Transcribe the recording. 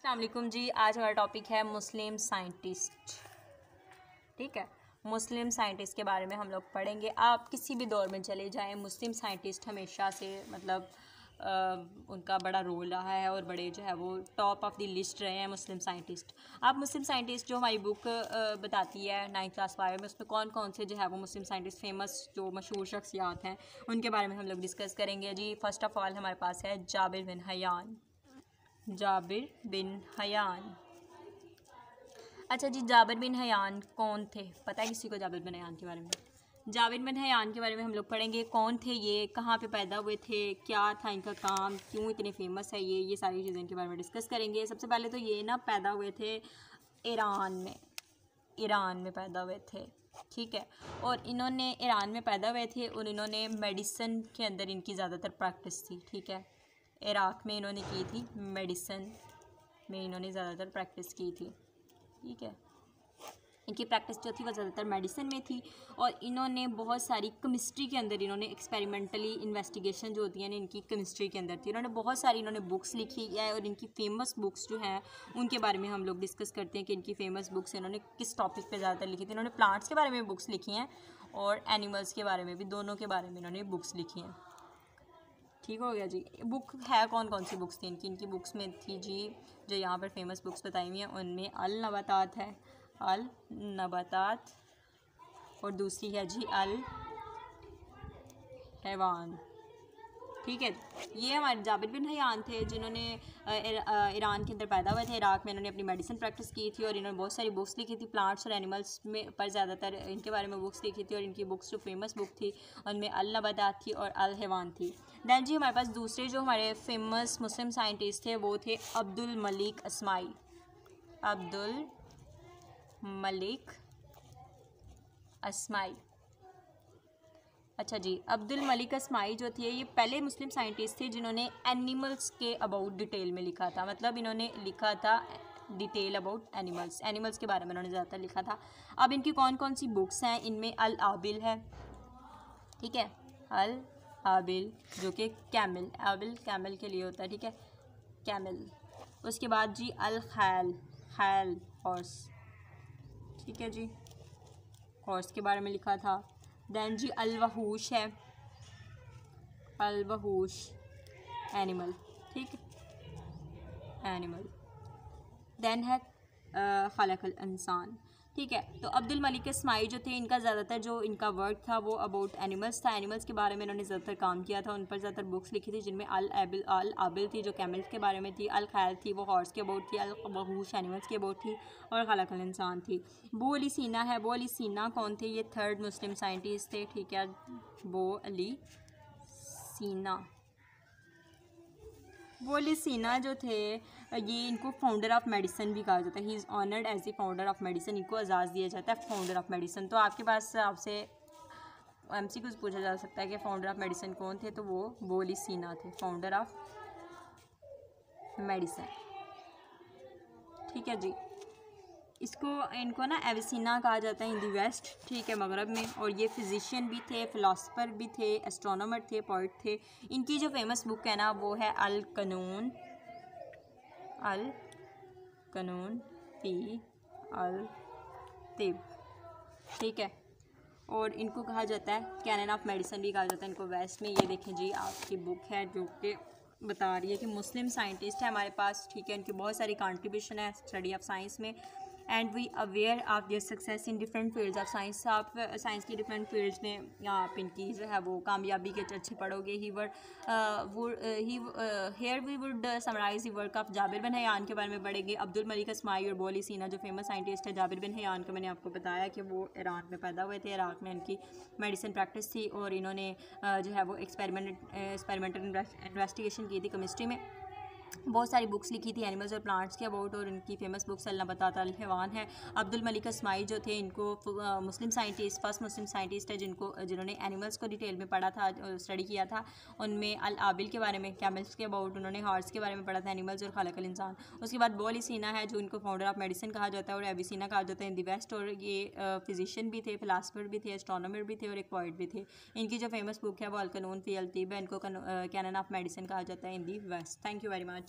अस्सलाम वालेकुम जी। आज हमारा टॉपिक है मुस्लिम साइंटिस्ट। ठीक है, मुस्लिम साइंटिस्ट के बारे में हम लोग पढ़ेंगे। आप किसी भी दौर में चले जाएं, मुस्लिम साइंटिस्ट हमेशा से उनका बड़ा रोल रहा है और बड़े जो है वो टॉप ऑफ द लिस्ट रहे हैं मुस्लिम साइंटिस्ट। आप मुस्लिम साइंटिस्ट जो हमारी बुक बताती है 9th क्लास 5 में, उसमें कौन कौन से जो है वो मुस्लिम साइंटिस्ट फेमस जो मशहूर शख्सियात हैं उनके बारे में हम लोग डिस्कस करेंगे जी। फ़र्स्ट ऑफ़ ऑल हमारे पास है Jabir bin Hayyan. Jabir bin Hayyan. अच्छा जी, जाबिर बिन हयान कौन थे? पता है किसी को जाबिर बिन हयान के बारे में? जाबिर बिन हयान के बारे में हम लोग पढ़ेंगे। कौन थे ये, कहाँ पे पैदा हुए थे, क्या था इनका काम, क्यों इतने फेमस है ये सारी चीज़ें इनके बारे में डिस्कस करेंगे। सबसे पहले तो ये ना पैदा हुए थे ईरान में पैदा हुए थे। ठीक है, और इन्होंने ईरान में पैदा हुए थे और इन्होंने मेडिसिन के अंदर इनकी ज़्यादातर प्रैक्टिस थी। ठीक है, इराक़ में इन्होंने की थी, मेडिसिन में इन्होंने ज़्यादातर प्रैक्टिस की थी। ठीक है, इनकी प्रैक्टिस जो थी वो ज़्यादातर मेडिसिन में थी और इन्होंने बहुत सारी केमिस्ट्री के अंदर इन्होंने एक्सपेरिमेंटली इन्वेस्टिगेशन जो होती है ना इनकी केमिस्ट्री के अंदर थी। इन्होंने बुक्स लिखी है और इनकी फ़ेमस बुक्स जो हैं उनके बारे में हम लोग डिस्कस करते हैं कि इनकी फ़ेमस बुक्स इन्होंने किस टॉपिक पे ज़्यादातर लिखी थी। इन्होंने प्लांट्स के बारे में बुक्स लिखी हैं और एनिमल्स के बारे में भी, दोनों के बारे में इन्होंने बुक्स लिखी हैं। ठीक हो गया जी। बुक है, कौन कौन सी बुक्स थी इनकी बुक्स में थी जी, जो यहाँ पर फेमस बुक्स बताई हुई हैं उनमें अल नबातात है, अल नबातात, और दूसरी है जी अल हैवान। ठीक है, ये हमारे जाबिर बिन हयान थे जिन्होंने ईरान के अंदर पैदा हुए थे। इराक़ में इन्होंने अपनी मेडिसिन प्रैक्टिस की थी और इन्होंने बहुत सारी बुक्स लिखी थी प्लांट्स और एनिमल्स में पर ज़्यादातर इनके बारे में बुक्स लिखी थी और इनकी बुक्स जो फेमस बुक थी उनमें अल नबातात थी और अल हैवान थी। दैन जी हमारे पास दूसरे जो हमारे फेमस मुस्लिम साइंटिस्ट थे वो थे अब्दुल मलिक अस्माई। अब्दुल मलिक अस्माई। अच्छा जी, अब्दुल मलिक अस्माई जो थे ये पहले मुस्लिम साइंटिस्ट थे जिन्होंने एनिमल्स के अबाउट डिटेल में लिखा था। मतलब इन्होंने लिखा था डिटेल अबाउट एनिमल्स के बारे में इन्होंने ज़्यादातर लिखा था। अब इनकी कौन कौन सी बुक्स हैं, इनमें अल आबिल है। ठीक है, अल आबिल जो कि कैमल, आबिल कैमल के लिए होता है। ठीक है, कैमल। उसके बाद जी अल खैल, खैल हॉर्स। ठीक है जी, हॉर्स के बारे में लिखा था। दैन जी अल वहूश है, अल वहूश एनिमल। ठीक है, एनिमल। दैन है खलक़ल इंसान। ठीक है, तो अब्दुल मलिक अस्माई जो थे इनका ज़्यादातर जो इनका वर्क था वो अबाउट एनिमल्स था। एनिमल्स के बारे में इन्होंने ज़्यादातर काम किया था, उन पर ज़्यादातर बुक्स लिखी थी जिनमें अल आबिल थी जो कैमल्स के बारे में थी, अल खैल थी वो हॉर्स के अबाउट थी, अल वहूश एनिमल्स के अबाउट थी, और खलक़ल इंसान थी। बो अली सीना है। बो अली सीना कौन थे? ये थर्ड मुस्लिम साइंटिस्ट थे। ठीक है, बो अली सीना। वो अली सीना जो थे ये इनको फाउंडर ऑफ मेडिसिन भी कहा जाता है। He is honoured as a founder of medicine. इनको एजाज़ दिया जाता है फाउंडर ऑफ मेडिसिन। तो आपके पास आपसे MCQs पूछा जा सकता है कि फाउंडर ऑफ मेडिसिन कौन थे, तो वो अली सीना थे, फाउंडर ऑफ मेडिसिन। ठीक है जी, इनको ना एविसिना कहा जाता है इन दी वेस्ट। ठीक है, मगरब में। और ये फिजिशियन भी थे, फ़िलासफ़र भी थे, एस्ट्रोनॉमर थे, पोइट थे। इनकी जो फेमस बुक है ना वो है अल क़ानून, अल क़ानून फ़ी अल तिब। ठीक है, और इनको कहा जाता है कैनन ऑफ मेडिसिन भी कहा जाता है इनको वेस्ट में। ये देखें जी, आपकी बुक है जो कि बता रही है कि मुस्लिम साइंटिस्ट है हमारे पास। ठीक है, इनकी बहुत सारी कंट्रीब्यूशन है स्टडी ऑफ साइंस में। And we aware of their success in different fields of science. आप साइंस की डिफरेंट फील्ड्स में आप इनकी जो है वो कामयाबी के अच्छे पढ़ोगे। Here we would summarise the work of Jabir bin Hayyan के बारे में पढ़ेंगे। अब्दुल मलिक अस्माई और बो अली सीना जो फेमस साइंटिस्ट है। जाबिर बिन हयान का मैंने आपको बताया कि वो ईरान में पैदा हुए थे, इराक़ में इनकी मेडिसिन प्रैक्टिस थी और इन्होंने जो है वो एक्सपेरिमेंटल इन्वेस्टिगेशन की थी केमिस्ट्री में। बहुत सारी बुक्स लिखी थी एनिमल्स और प्लांट्स के अबाउट, और इनकी फेमस बुक्स अल नबातात, अल हैवान है। अब्दुल मलिक अस्माई जो थे इनको फर्स्ट मुस्लिम साइंटिस्ट है जिन्होंने एनिमल्स को डिटेल में पढ़ा था, स्टडी किया था। उनमें अल आबिल के बारे में, कैमल्स के अबाउट, उन्होंने हॉर्स के बारे में पढ़ा था, एनिमल्स और खलक़ल इंसान। उसके बाद बो अली सीना है जो इनको फाउंडर ऑफ मेडिसिन कहा जाता है और एविसिना कहा जाता है इन दी वेस्ट। और ये फिजिशियन भी थे, फ़िलासफ़र भी थे, एस्ट्रोनॉमर भी थे और एक पोइट भी थे। इनकी जो फेमस बुक है वो अल क़ानून फ़ी अल तिब है। इनको कैनन ऑफ मेडिसिन कहा जाता है in the west. Thank you very much.